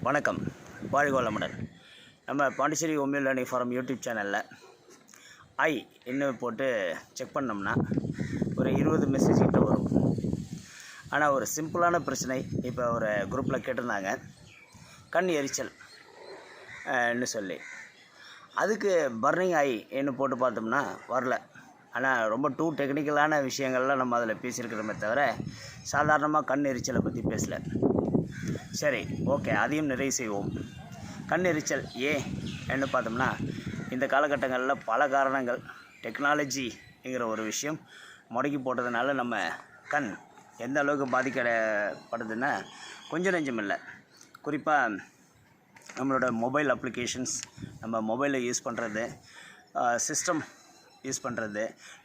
வணக்கம். வாழ்க வளமுடன். நம்ம Pondicherry homeo learning forum YouTube சேனலில் ஐ இன்னும் போட்டு செக் பண்ணோம்னா ஒரு 20 மெசேஜ் கிட்ட வரும். ஆனால் ஒரு சிம்பிளான பிரச்சனை இப்போ ஒரு குரூப்பில் கேட்டிருந்தாங்க, கண் எரிச்சல் ன்னு சொல்லி. அதுக்கு பர்னிங் ஐ என்ன போட்டு பார்த்தோம்னா வரல. ஆனால் ரொம்ப டெக்னிக்கலான விஷயங்கள்லாம் நம்ம அதில் பேசியிருக்கிறோமே தவிர சாதாரணமாக கண் எரிச்சலை பற்றி பேசலை. சரி, ஓகே, அதையும் நிறைவு செய்வோம். கண் எரிச்சல் ஏன்னு பார்த்தோம்னா இந்த காலகட்டங்களில் பல காரணங்கள், டெக்னாலஜிங்கிற ஒரு விஷயம் முடக்கி போட்டதுனால நம்ம கண் எந்த அளவுக்கு பாதிக்கப்படுதுன்னா கொஞ்சம் நெஞ்சம் இல்லை. குறிப்பாக நம்மளோட மொபைல் அப்ளிகேஷன்ஸ், நம்ம மொபைலை யூஸ் பண்ணுறது, சிஸ்டம் யூஸ் பண்ணுறது,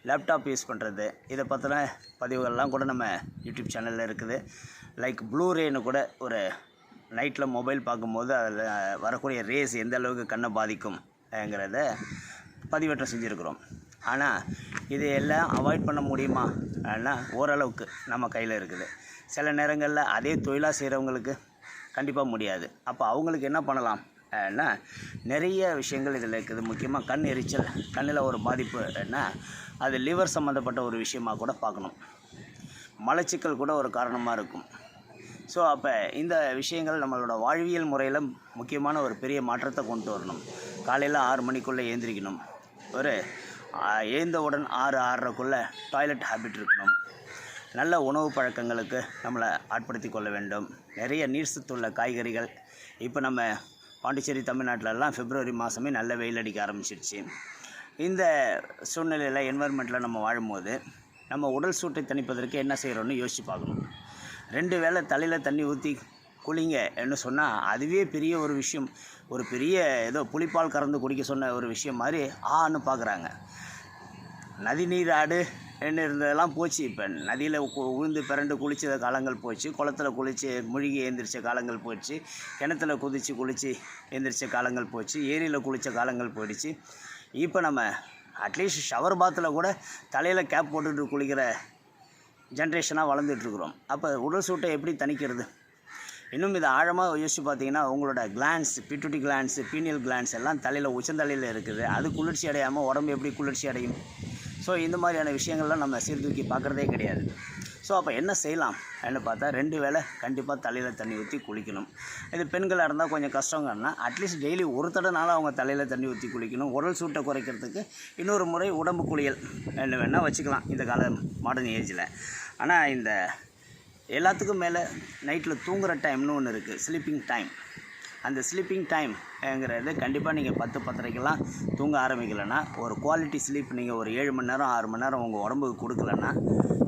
லேப்டாப் யூஸ் பண்ணுறது, இதை பற்றின பதிவுகள்லாம் கூட நம்ம யூடியூப் சேனலில் இருக்குது. லைக் ப்ளூரேன்னு கூட ஒரு நைட்டில் மொபைல் பார்க்கும்போது அதில் வரக்கூடிய ரேஸ் எந்த அளவுக்கு கண்ணை பாதிக்கும்ங்கிறத பதிவேற்றம் செஞ்சுருக்குறோம். ஆனால் இது எல்லாம் அவாய்ட் பண்ண முடியுமா ஓரளவுக்கு நம்ம கையில் இருக்குது. சில நேரங்களில் அதே தொழிலாக செய்கிறவங்களுக்கு கண்டிப்பாக முடியாது. அப்போ அவங்களுக்கு என்ன பண்ணலாம் நிறைய விஷயங்கள் இதில் இருக்குது. முக்கியமாக கண் எரிச்சல், கண்ணில் ஒரு பாதிப்புன்னா அது லிவர் சம்மந்தப்பட்ட ஒரு விஷயமாக கூட பார்க்கணும். மலச்சிக்கல் கூட ஒரு காரணமாக இருக்கும். ஸோ அப்போ இந்த விஷயங்கள் நம்மளோட வாழ்வியல் முறையில் முக்கியமான ஒரு பெரிய மாற்றத்தை கொண்டு வரணும். காலையில் 6 மணிக்குள்ளே ஏந்திரிக்கணும். ஒரு எழுந்தவுடன் 6-6:30க்குள்ளே டாய்லெட் ஹேபிட் இருக்கணும். நல்ல உணவு பழக்கங்களுக்கு நம்மளை ஆட்படுத்தி கொள்ள வேண்டும். நிறைய நீர் சத்துள்ள காய்கறிகள். இப்போ நம்ம பாண்டிச்சேரி தமிழ்நாட்டிலலாம் பிப்ரவரி மாதமே நல்ல வெயில் அடிக்க ஆரம்பிச்சிடுச்சு. இந்த சூழ்நிலையில் என்வரன்மெண்ட்டில் நம்ம வாழும்போது நம்ம உடல் சூட்டை தணிப்பதற்கு என்ன செய்கிறோன்னு யோசித்து பார்க்கணும். 2 வேளை தலையில் தண்ணி ஊற்றி குளிங்கன்னு சொன்னால் அதுவே பெரிய ஒரு விஷயம். ஒரு பெரிய ஏதோ புளிப்பால் கறந்து குடிக்க சொன்ன ஒரு விஷயம் மாதிரி ஆன்னு பார்க்குறாங்க. நதி நீர் ஆடு என்ன இருந்ததெல்லாம் போச்சு. இப்போ நதியில் உழுந்து பிறண்டு குளித்த காலங்கள் போச்சு. குளத்தில் குளித்து முழுகி எழுந்திரிச்ச காலங்கள் போச்சு. கிணத்துல குதித்து குளித்து எழுந்திரிச்ச காலங்கள் போச்சு. ஏரியில் குளித்த காலங்கள் போயிடுச்சு. இப்போ நம்ம அட்லீஸ்ட் ஷவர் பாத்தில் கூட தலையில் கேப் போட்டுட்டு குளிக்கிற ஜென்ரேஷனாக வளர்ந்துட்டுருக்குறோம். அப்போ உடல் சூட்டை எப்படி தணிக்கிறது? இன்னும் இதை ஆழமாக யோசித்து பார்த்தீங்கன்னா உங்களோட glands, pituitary glands, pineal glands எல்லாம் தலையில் உச்சந்தலையில் இருக்குது. அது குளிர்ச்சி அடையாமல் உடம்பு எப்படி குளிர்ச்சி அடையும்? ஸோ இந்த மாதிரியான விஷயங்கள்லாம் நம்ம சீர்தூக்கி பார்க்குறதே கிடையாது. ஸோ அப்போ என்ன செய்யலாம்னு பார்த்தா 2 வேளை கண்டிப்பாக தலையில் தண்ணி ஊற்றி குளிக்கணும். இது பெண்களாக இருந்தால் கொஞ்சம் கஷ்டங்கன்னா அட்லீஸ்ட் டெய்லி ஒரு தடவைனாலும் அவங்க தலையில் தண்ணி ஊற்றி குளிக்கணும். உடல் சூட்டை குறைக்கிறதுக்கு இன்னொரு முறை உடம்பு குளியல் என்ன வேணால் வச்சுக்கலாம் இந்த கால மாடர்ன் ஏஜில். ஆனால் இந்த எல்லாத்துக்கும் மேலே நைட்டில் தூங்குகிற டைம்னு ஒன்று இருக்குது, ஸ்லீப்பிங் டைம். அந்த ஸ்லீப்பிங் டைம்ங்கிறது கண்டிப்பாக நீங்கள் 10-10:30க்கெல்லாம் தூங்க ஆரம்பிக்கலைன்னா, ஒரு குவாலிட்டி ஸ்லீப் நீங்கள் ஒரு 7 மணி நேரம் 6 மணி நேரம் உங்கள் உடம்புக்கு கொடுக்கலன்னா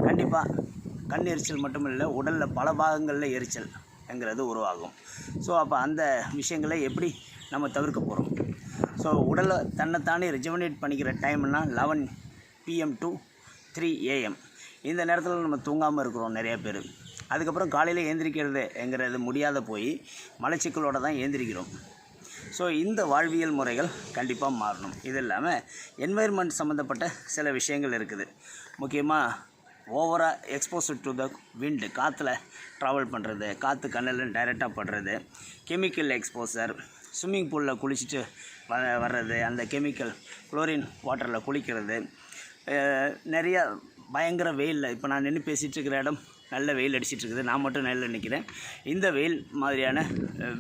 கண்டிப்பாக கண் எரிச்சல் மட்டும் இல்லை, உடலில் பல பாகங்களில் எரிச்சல்ங்கிறது உருவாகும். ஸோ அப்போ அந்த விஷயங்களை எப்படி நம்ம தவிர்க்க போகிறோம்? ஸோ உடலை தன்னைத்தானே ரெஜுவனேட் பண்ணிக்கிற டைம்னா 11 PM to 3 AM. இந்த நேரத்தில் நம்ம தூங்காமல் இருக்கிறோம் நிறைய பேர். அதுக்கப்புறம் காலையில் ஏந்திரிக்கிறதுங்கிறது முடியாத போய் மலச்சிக்கலோடு தான் ஏந்திரிக்கிறோம். ஸோ இந்த வாழ்வியல் முறைகள் கண்டிப்பாக மாறணும். இது இல்லாமல் என்வைர்மெண்ட் சம்மந்தப்பட்ட சில விஷயங்கள் இருக்குது. முக்கியமாக ஓவராக எக்ஸ்போஸ்ட் டு த விண்டு, காற்றுல ட்ராவல் பண்ணுறது, காற்று கண்ணில் டைரெக்டாக படுறது, கெமிக்கல் எக்ஸ்போசர், ஸ்விம்மிங் பூலில் குளிச்சுட்டு வர்றது, அந்த கெமிக்கல் குளோரின் வாட்டரில் குளிக்கிறது, நிறையா பயங்கர வெயிலில் இப்போ நான் நின்று பேசிகிட்டு இருக்கிற இடம் நல்ல வெயில் அடிச்சிட்ருக்குது. நான் மட்டும் நல்ல நிற்கிறேன். இந்த வெயில் மாதிரியான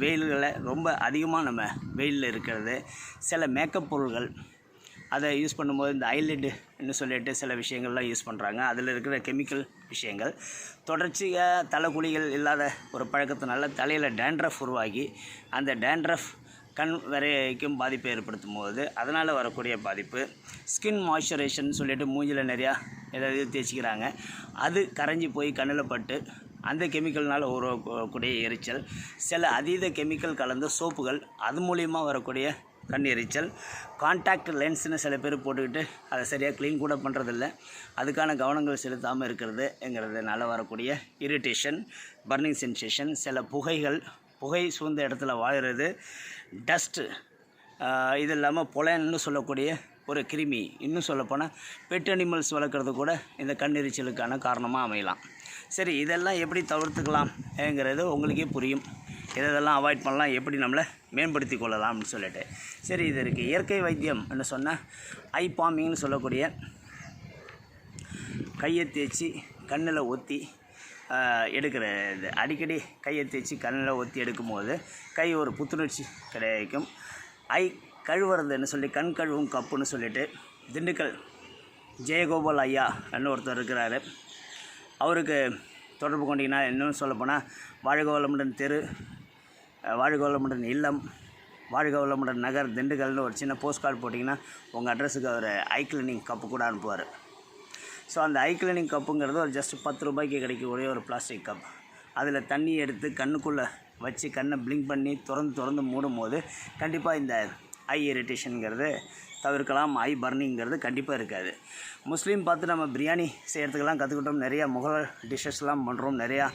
வெயில்களை ரொம்ப அதிகமாக நம்ம வெயிலில் இருக்கிறது, சில மேக்கப் பொருள்கள் அதை யூஸ் பண்ணும்போது இந்த ஐலிட்னு சொல்லிட்டு சில விஷயங்கள்லாம் யூஸ் பண்ணுறாங்க. அதில் இருக்கிற கெமிக்கல் விஷயங்கள், தொடர்ச்சியாக தலைக்குழிகள் இல்லாத ஒரு பழக்கத்தினால தலையில் டேண்ட்ரஃப் உருவாகி அந்த டேண்ட்ரஃப் கண் வரைக்கும் பாதிப்பை ஏற்படுத்தும் போது அதனால் வரக்கூடிய பாதிப்பு, ஸ்கின் மாய்ஸ்சரைசேஷன் சொல்லிட்டு மூஞ்சில் நிறையா ஏதாவது தேய்ச்சிக்கிறாங்க, அது கரைஞ்சி போய் கண்ணில் பட்டு அந்த கெமிக்கல்னால் உருவக்கூடிய எரிச்சல், சில அதீத கெமிக்கல் கலந்த சோப்புகள், அது மூலிமா வரக்கூடிய கண் எரிச்சல், கான்டாக்ட் லென்ஸ்னு சில பேர் போட்டுக்கிட்டு அதை சரியாக க்ளீன் கூட பண்ணுறதில்ல, அதுக்கான கவனங்கள் செலுத்தாமல் இருக்கிறதுங்கிறதுனால வரக்கூடிய இரிட்டேஷன், பர்னிங் சென்சேஷன், சில புகை சூழ்ந்த இடத்துல வாழ்கிறது, டஸ்ட்டு, இது இல்லாமல் பொலன்னு சொல்லக்கூடிய ஒரு கிருமி, இன்னும் சொல்லப்போனால் பெட் அனிமல்ஸ் வளர்க்குறது கூட இந்த கண் எரிச்சலுக்கான காரணமாக அமையலாம். சரி, இதெல்லாம் எப்படி தவிர்த்துக்கலாம்ங்கிறது உங்களுக்கே புரியும். இதெல்லாம் அவாய்ட் பண்ணலாம், எப்படி நம்மளை மேம்படுத்தி கொள்ளலாம்னு சொல்லிட்டு. சரி, இது இருக்குது. இயற்கை வைத்தியம்னு சொன்னால் ஐ பாமிங்னு சொல்லக்கூடிய கையை தேய்ச்சி கண்ணில் ஊற்றி எடுக்கிற இது. அடிக்கடி கையை தேய்ச்சி கண்ணில் ஊற்றி எடுக்கும்போது கை ஒரு புத்துணர்ச்சி கிடைக்கும். ஐ கழுவுறதுன்னு சொல்லி கண் கழுவும் கப்புன்னு சொல்லிட்டு திண்டுக்கல் ஜெயகோபால் ஐயா ஒருத்தர் இருக்கிறாரு. அவருக்கு தொடர்பு கொண்டீங்கன்னா, இன்னும் சொல்லப்போனால் வாழ்க வளமுடன் தெரு, வாழ்க வளமுடன் இல்லம், வாழ்க வளமுடன் நகர், திண்டுக்கல்னு ஒரு சின்ன போஸ்ட் கார்டு போட்டிங்கன்னா உங்கள் அட்ரஸுக்கு அவர் ஐ கிளீனிங் கப்பு கூட அனுப்புவார். ஸோ அந்த ஐ கிளீனிங் கப்புங்கிறது ஒரு ஜஸ்ட் 10 ரூபாய்க்கு கிடைக்கக்கூடிய ஒரு பிளாஸ்டிக் கப். அதில் தண்ணி எடுத்து கண்ணுக்குள்ளே வச்சு கண்ணை பிளிங்க் பண்ணி திறந்து மூடும் போது கண்டிப்பாக இந்த ஐ இரிட்டேஷனுங்கிறது தவிர்க்கலாம். ஐ பர்னிங்கிறது கண்டிப்பாக இருக்காது. முஸ்லீம் பார்த்து நம்ம பிரியாணி செய்கிறதுக்கெல்லாம் கற்றுக்கிட்டோம். நிறையா முகல் டிஷ்ஷஸ்லாம் பண்ணுறோம். நிறையா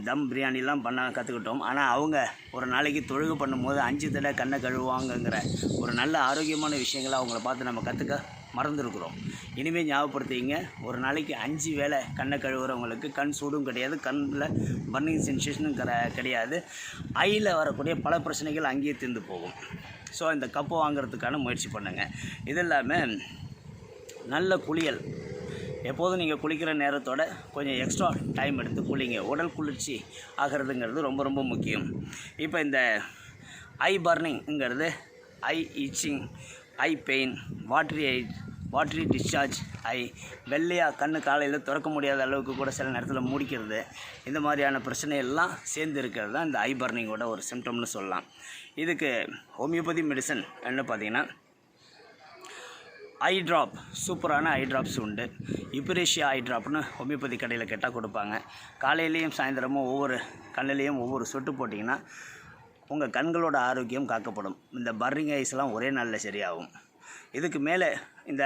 தம் பிரியாணிலாம் பண்ண கற்றுக்கிட்டோம். ஆனால் அவங்க ஒரு நாளைக்கு தொழுகை பண்ணும்போது 5 தடவை கண்ணை கழுவுவாங்கங்கிற ஒரு நல்ல ஆரோக்கியமான விஷயங்களை அவங்கள பார்த்து நம்ம கற்றுக்க மறந்துருக்குறோம். இனிமேல் ஞாபகப்படுத்திங்க. ஒரு நாளைக்கு 5 வேளை கண்ணை கழுவுறவங்களுக்கு கண் சூடும் கிடையாது, கண்ணில் பர்னிங் சென்சேஷனும் கிடையாது. ஐயில் வரக்கூடிய பல பிரச்சனைகள் அங்கேயே தீர்ந்து போகும். ஸோ இந்த கப்பை வாங்குறதுக்கான முயற்சி பண்ணுங்கள். இது இல்லாமல் நல்ல குளியல். எப்போதும் நீங்கள் குளிக்கிற நேரத்தோட கொஞ்சம் எக்ஸ்ட்ரா டைம் எடுத்து குளிங்க. உடல் குளிர்ச்சி ஆகிறதுங்கிறது ரொம்ப ரொம்ப முக்கியம். இப்போ இந்த ஐ பர்னிங்கிறது ஐ இச்சிங், ஐ பெயின், வாட்ரி டிஸ்சார்ஜ் ஐ, வெள்ளையாக கண்ணு காலையில் திறக்க முடியாத அளவுக்கு கூட சில நேரத்தில் மூடிக்கிறது, இந்த மாதிரியான பிரச்சனையெல்லாம் சேர்ந்து இருக்கிறது தான் இந்த ஐ பர்னிங்கோட ஒரு சிம்டம்னு சொல்லலாம். இதுக்கு ஹோமியோபதி மெடிசன் என்ன பார்த்தீங்கன்னா ஐ ட்ராப், சூப்பரான ஐ ட்ராப்ஸ் உண்டு. யுப்ரேஷியா ஐ ட்ராப்னு ஹோமியோபதி கடையில் கேட்டால் கொடுப்பாங்க. காலையிலையும் சாயந்தரமும் ஒவ்வொரு கண்ணிலையும் ஒவ்வொரு சொட்டு போட்டிங்கன்னா உங்கள் கண்களோட ஆரோக்கியம் காக்கப்படும். இந்த பர்னிங் ஐஸ்லாம் ஒரே நாளில் சரியாகும். இதுக்கு மேலே இந்த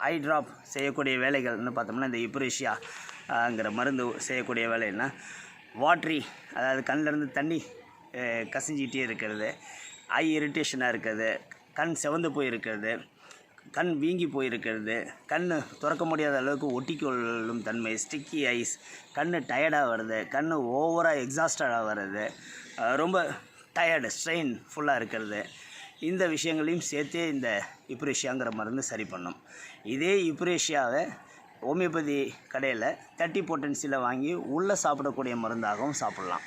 ஐ ட்ராப் செய்யக்கூடிய வேலைகள்னு பார்த்தோம்னா இந்த யுப்ரேஷியாங்கிற மருந்து செய்யக்கூடிய வேலைன்னா வாட்ரி, அதாவது கண்ணிலேருந்து தண்ணி கசிஞ்சிக்கிட்டே இருக்கிறது, ஐ இரிட்டேஷனாக இருக்கிறது, கண் செவந்து போயிருக்கிறது, கண் வீங்கி போயிருக்கிறது, கண் திறக்க முடியாத அளவுக்கு ஒட்டிக்கொள்ளும் தன்மை, ஸ்டிக்கி ஐஸ், கண் டயர்டாக வருது, கண் ஓவராக எக்ஸாஸ்டடாக வருது, ரொம்ப டயர்டு ஸ்ட்ரெயின் ஃபுல்லாக இருக்கிறது, இந்த விஷயங்களையும் சேர்த்தே இந்த யுப்ரேஷியாங்கிற மருந்து சரி பண்ணும். இதே யுப்ரேஷியாவை ஹோமியோபதி கடையில் 30 பொட்டன்சியில் வாங்கி உள்ளே சாப்பிடக்கூடிய மருந்தாகவும் சாப்பிட்லாம்.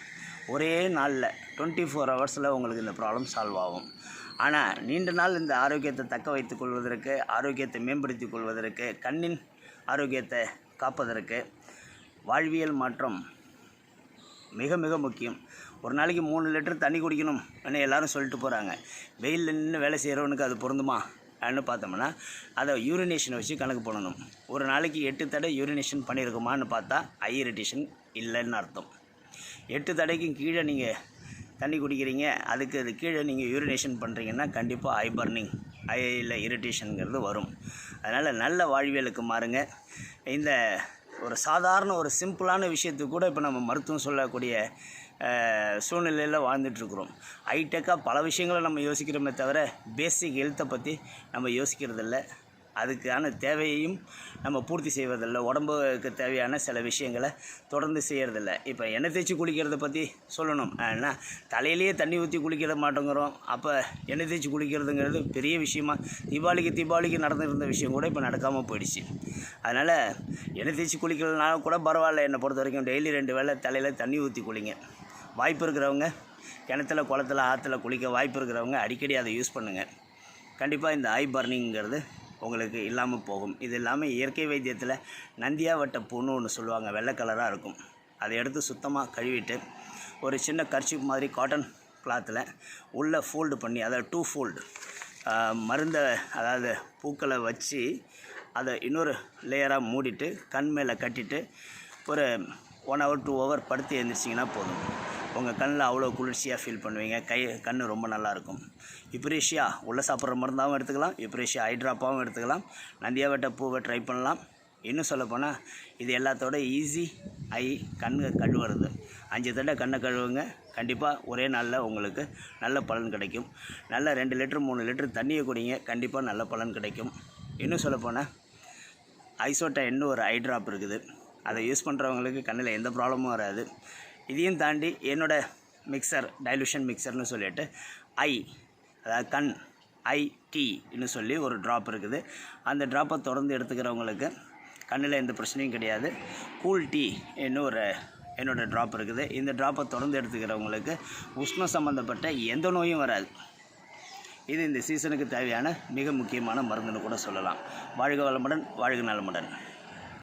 ஒரே நாளில் 24 ஹவர்ஸில் உங்களுக்கு இந்த ப்ராப்ளம் சால்வ் ஆகும். ஆனால் நீண்ட நாள் இந்த ஆரோக்கியத்தை தக்க வைத்துக் கொள்வதற்கு, ஆரோக்கியத்தை மேம்படுத்தி கொள்வதற்கு, கண்ணின் ஆரோக்கியத்தை காப்பதற்கு வாழ்வியல் மாற்றம் மிக மிக முக்கியம். ஒரு நாளைக்கு 3 லிட்டர் தண்ணி குடிக்கணும் எல்லோரும் சொல்லிட்டு போகிறாங்க. வெயிலில் நின்று வேலை செய்கிறவனுக்கு அது பொருந்துமா அப்படின்னு பார்த்தோம்னா அதை யூரினேஷனை வச்சு கணக்கு பண்ணணும். ஒரு நாளைக்கு 8 தடவை யூரினேஷன் பண்ணியிருக்குமான்னு பார்த்தா ஐ இரிட்டேஷன் இல்லைன்னு அர்த்தம். 8 தடைக்கும் கீழே நீங்கள் தண்ணி குடிக்கிறீங்க, அதுக்கு அது கீழே நீங்கள் யூரினேஷன் பண்ணுறீங்கன்னா கண்டிப்பாக ஐ பர்னிங், ஐயில் இரிட்டேஷனுங்கிறது வரும். அதனால் நல்ல வாழ்வியலுக்கு மாறுங்க. இந்த ஒரு சாதாரண ஒரு சிம்பிளான விஷயத்துக்கு கூட இப்போ நம்ம மருத்துவம் சொல்லக்கூடிய சூழ்நிலையில் வாழ்ந்துட்டுருக்குறோம். ஹைடெக்காக பல விஷயங்களை நம்ம யோசிக்கிறோமே தவிர பேசிக் ஹெல்த்தை பற்றி நம்ம யோசிக்கிறதில்ல. அதுக்கான தேவையையும் நம்ம பூர்த்தி செய்வதில்லை. உடம்புக்கு தேவையான சில விஷயங்களை தொடர்ந்து செய்கிறதில்ல. இப்போ எண்ணெய் தேய்ச்சி குளிக்கிறத பற்றி சொல்லணும். ஏன்னா தலையிலேயே தண்ணி ஊற்றி குளிக்கிற மாட்டோங்கிறோம். அப்போ எண்ணெய் தேய்ச்சி குளிக்கிறதுங்கிறது பெரிய விஷயமா தீபாவளிக்கு நடந்துருந்த விஷயம் கூட இப்போ நடக்காமல் போயிடுச்சு. அதனால் எண்ணெய் தேய்ச்சி குளிக்கிறதுனால கூட பரவாயில்ல. என்னை பொறுத்த வரைக்கும் டெய்லி 2 வேளை தலையில் தண்ணி ஊற்றி குளிங்க. வாய்ப்பு இருக்கிறவங்க கிணத்துல, குளத்துல, ஆற்றுல குளிக்க வாய்ப்பு இருக்கிறவங்க அடிக்கடி அதை யூஸ் பண்ணுங்கள். கண்டிப்பாக இந்த ஐ பர்னிங்கிறது உங்களுக்கு இல்லாமல் போகும். இது இல்லாமல் இயற்கை வைத்தியத்தில் நந்தியாவட்ட பூன்னு ஒன்று சொல்லுவாங்க, வெள்ளை கலராக இருக்கும். அதை எடுத்து சுத்தமாக கழுவிட்டு ஒரு சின்ன கர்ச்சிப் மாதிரி காட்டன் கிளாத்தில் உள்ளே ஃபோல்டு பண்ணி, அதாவது 2 ஃபோல்டு மருந்தை, அதாவது பூக்களை வச்சு அதை இன்னொரு லேயராக மூடிட்டு கண் மேலே கட்டிட்டு ஒரு 1 hour 2 hour படுத்து எழுந்திரிச்சிங்கன்னா போதும். உங்கள் கண்ணில் அவ்வளோ குளிர்ச்சியாக ஃபீல் பண்ணுவீங்க. கண் ரொம்ப நல்லாயிருக்கும். யுப்ரேஷியா உள்ளே சாப்பிட்ற மருந்தாகவும் எடுத்துக்கலாம், யுப்ரேஷியா ஐ ட்ராப்பாகவும் எடுத்துக்கலாம், நந்தியாவட்ட பூவை ட்ரை பண்ணலாம். இன்னும் சொல்லப்போனால் இது எல்லாத்தோட ஈஸி ஐ கண்ணை கழுவுறது. 5 தடவை கண்ணை கழுவுங்க. கண்டிப்பாக ஒரே நாளில் உங்களுக்கு நல்ல பலன் கிடைக்கும். நல்ல 2 லிட்டர் 3 லிட்டர் தண்ணியை குடிங்க. கண்டிப்பாக நல்ல பலன் கிடைக்கும். இன்னும் சொல்லப்போனால் ஐசோட்டா இன்னும் ஒரு ஐ ட்ராப் இருக்குது. அதை யூஸ் பண்ணுறவங்களுக்கு கண்ணில் எந்த ப்ராப்ளமும் வராது. இதையும் தாண்டி என்னோடய மிக்சர் டைலூஷன் மிக்சர்னு சொல்லிட்டு அதாவது கண் ஐடின்னு சொல்லி ஒரு ட்ராப் இருக்குது. அந்த ட்ராப்பை தொடர்ந்து எடுத்துக்கிறவங்களுக்கு கண்ணில் எந்த பிரச்சனையும் கிடையாது. கூல் டீ என்னோடய ட்ராப் இருக்குது. இந்த ட்ராப்பை தொடர்ந்து எடுத்துக்கிறவங்களுக்கு உஷ்ணம் சம்மந்தப்பட்ட எந்த நோயும் வராது. இது இந்த சீசனுக்கு தேவையான மிக முக்கியமான மருந்துன்னு கூட சொல்லலாம். வாழ்க வளமுடன், வாழ்க நலமுடன்.